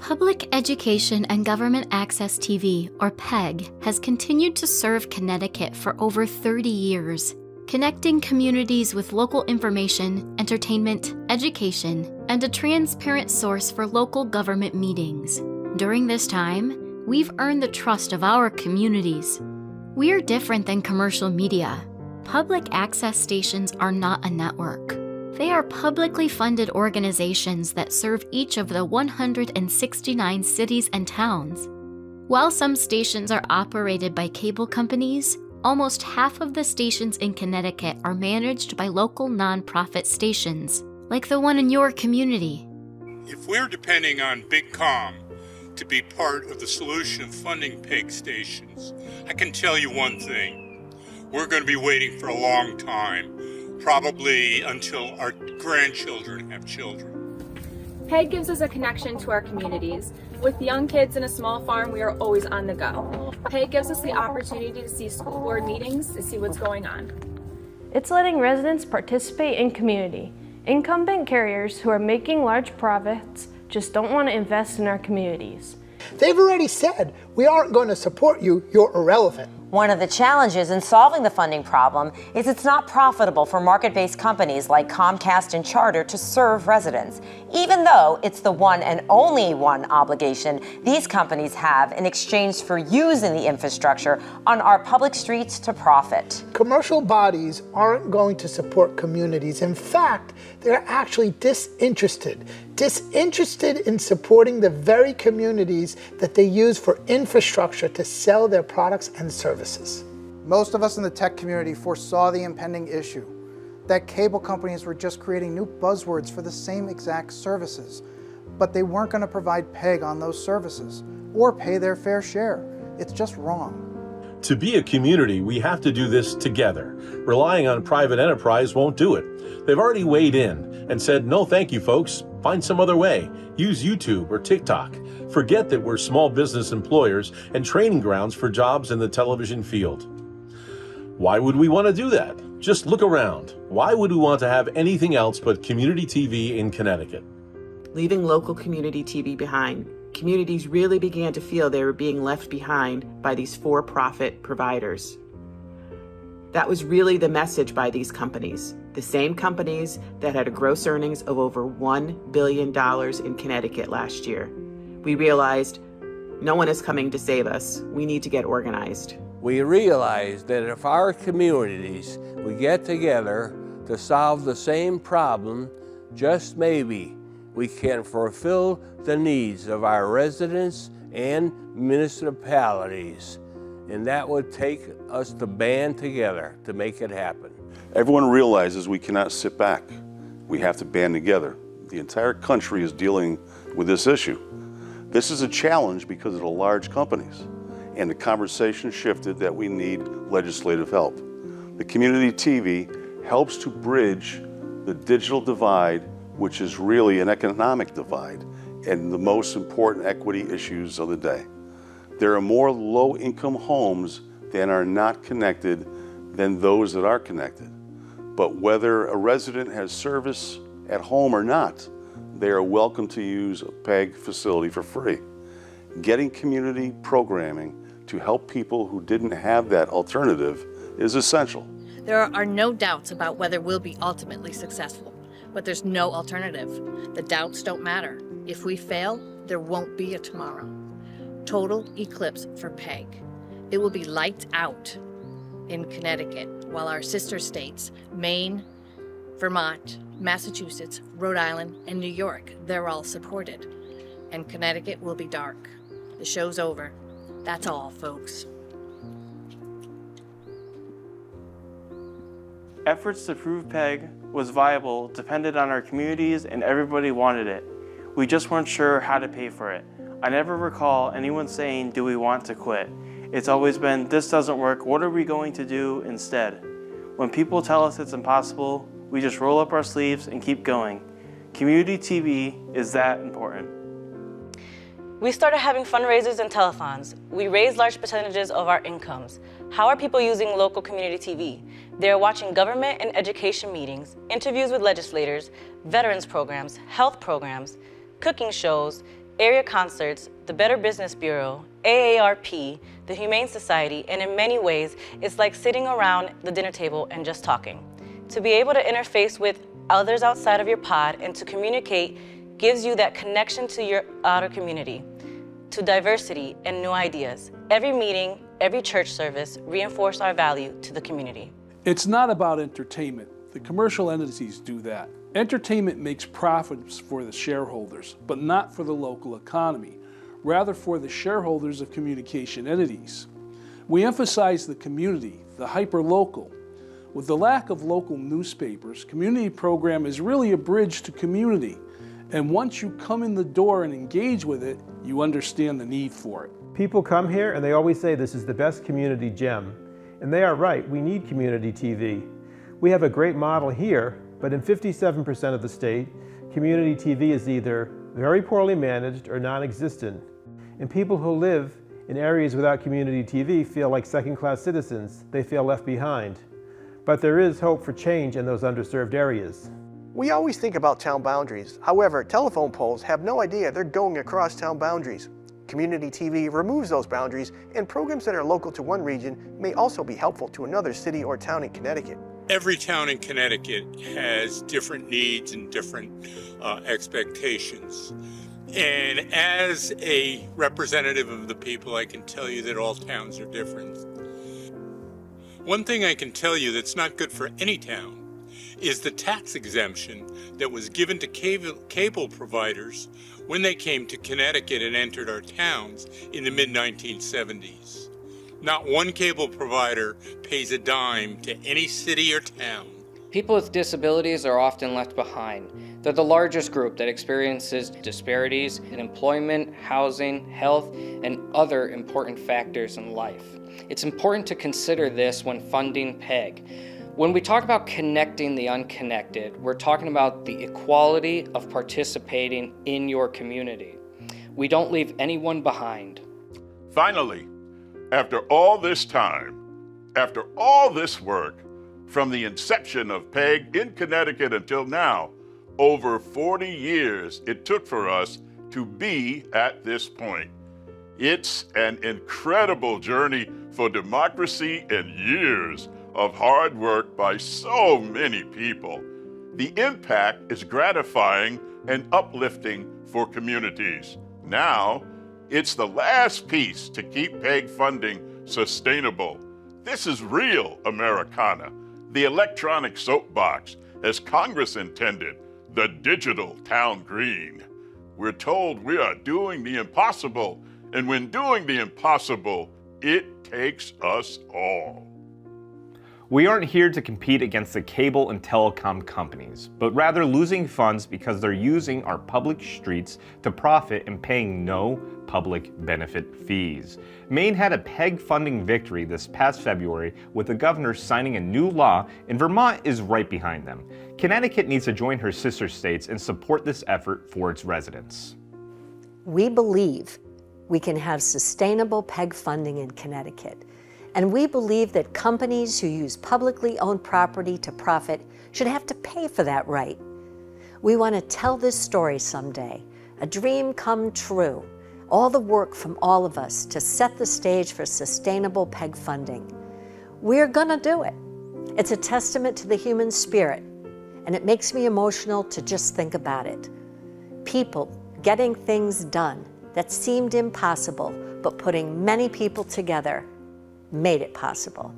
Public Education and Government Access TV, or PEG, has continued to serve Connecticut for over 30 years, connecting communities with local information, entertainment, education, and a transparent source for local government meetings. During this time, we've earned the trust of our communities. We're different than commercial media. Public access stations are not a network. They are publicly funded organizations that serve each of the 169 cities and towns. While some stations are operated by cable companies, almost half of the stations in Connecticut are managed by local nonprofit stations, like the one in your community. If we're depending on Big Com to be part of the solution of funding PEG stations, I can tell you one thing. We're going to be waiting for a long time. Probably until our grandchildren have children. PEG gives us a connection to our communities. With young kids in a small farm, we are always on the go. PEG gives us the opportunity to see school board meetings, to see what's going on. It's letting residents participate in community. Incumbent carriers who are making large profits just don't want to invest in our communities. They've already said, we aren't going to support you, you're irrelevant. One of the challenges in solving the funding problem is it's not profitable for market-based companies like Comcast and Charter to serve residents, even though it's the one and only one obligation these companies have in exchange for using the infrastructure on our public streets to profit. Commercial bodies aren't going to support communities. In fact, they're actually disinterested in supporting the very communities that they use for infrastructure to sell their products and services. Most of us in the tech community foresaw the impending issue, that cable companies were just creating new buzzwords for the same exact services, but they weren't going to provide PEG on those services or pay their fair share. It's just wrong. To be a community, we have to do this together. Relying on private enterprise won't do it. They've already weighed in and said, no thank you folks, find some other way. Use YouTube or TikTok. Forget that we're small business employers and training grounds for jobs in the television field. Why would we want to do that? Just look around. Why would we want to have anything else but community TV in Connecticut? Leaving local community TV behind, communities really began to feel they were being left behind by these for-profit providers. That was really the message by these companies, the same companies that had a gross earnings of over $1 billion in Connecticut last year. We realized no one is coming to save us. We need to get organized. We realized that if our communities would get together to solve the same problem, just maybe we can fulfill the needs of our residents and municipalities. And that would take us to band together to make it happen. Everyone realizes we cannot sit back. We have to band together. The entire country is dealing with this issue. This is a challenge because of the large companies. And the conversation shifted that we need legislative help. The community TV helps to bridge the digital divide, which is really an economic divide, and the most important equity issues of the day. There are more low-income homes that are not connected than those that are connected. But whether a resident has service at home or not, they are welcome to use a PEG facility for free. Getting community programming to help people who didn't have that alternative is essential. There are no doubts about whether we'll be ultimately successful, but there's no alternative. The doubts don't matter. If we fail, there won't be a tomorrow. Total eclipse for PEG. It will be lights out in Connecticut, while our sister states, Maine, Vermont, Massachusetts, Rhode Island, and New York, they're all supported. And Connecticut will be dark. The show's over. That's all, folks. Efforts to prove PEG was viable depended on our communities, and everybody wanted it. We just weren't sure how to pay for it. I never recall anyone saying, do we want to quit? It's always been, this doesn't work, what are we going to do instead? When people tell us it's impossible, we just roll up our sleeves and keep going. Community TV is that important. We started having fundraisers and telethons. We raised large percentages of our incomes. How are people using local community TV? They're watching government and education meetings, interviews with legislators, veterans programs, health programs, cooking shows, area concerts, the Better Business Bureau, AARP, the Humane Society, and in many ways, it's like sitting around the dinner table and just talking. To be able to interface with others outside of your pod and to communicate gives you that connection to your outer community, to diversity and new ideas. Every meeting, every church service reinforce our value to the community. It's not about entertainment. The commercial entities do that. Entertainment makes profits for the shareholders, but not for the local economy, rather for the shareholders of communication entities. We emphasize the community, the hyper-local. With the lack of local newspapers, community program is really a bridge to community. And once you come in the door and engage with it, you understand the need for it. People come here and they always say this is the best community gem. And they are right, we need community TV. We have a great model here, but in 57% of the state, community TV is either very poorly managed or non-existent. And people who live in areas without community TV feel like second-class citizens. They feel left behind. But there is hope for change in those underserved areas. We always think about town boundaries. However, telephone poles have no idea they're going across town boundaries. Community TV removes those boundaries, and programs that are local to one region may also be helpful to another city or town in Connecticut. Every town in Connecticut has different needs and different expectations. And as a representative of the people, I can tell you that all towns are different. One thing I can tell you that's not good for any town is the tax exemption that was given to cable providers when they came to Connecticut and entered our towns in the mid-1970s. Not one cable provider pays a dime to any city or town. People with disabilities are often left behind. They're the largest group that experiences disparities in employment, housing, health, and other important factors in life. It's important to consider this when funding PEG. When we talk about connecting the unconnected, we're talking about the equality of participating in your community. We don't leave anyone behind. Finally, after all this time, after all this work, from the inception of PEG in Connecticut until now, over 40 years it took for us to be at this point. It's an incredible journey for democracy and years of hard work by so many people. The impact is gratifying and uplifting for communities. Now, it's the last piece to keep PEG funding sustainable. This is real Americana, the electronic soapbox, as Congress intended, the digital town green. We're told we are doing the impossible, and when doing the impossible, it takes us all. We aren't here to compete against the cable and telecom companies, but rather losing funds because they're using our public streets to profit and paying no public benefit fees. Maine had a PEG funding victory this past February with the governor signing a new law, and Vermont is right behind them. Connecticut needs to join her sister states and support this effort for its residents. We believe we can have sustainable PEG funding in Connecticut. And we believe that companies who use publicly owned property to profit should have to pay for that right. We want to tell this story someday, a dream come true, all the work from all of us to set the stage for sustainable PEG funding. We're gonna do it. It's a testament to the human spirit, and it makes me emotional to just think about it. People getting things done that seemed impossible, but putting many people together made it possible.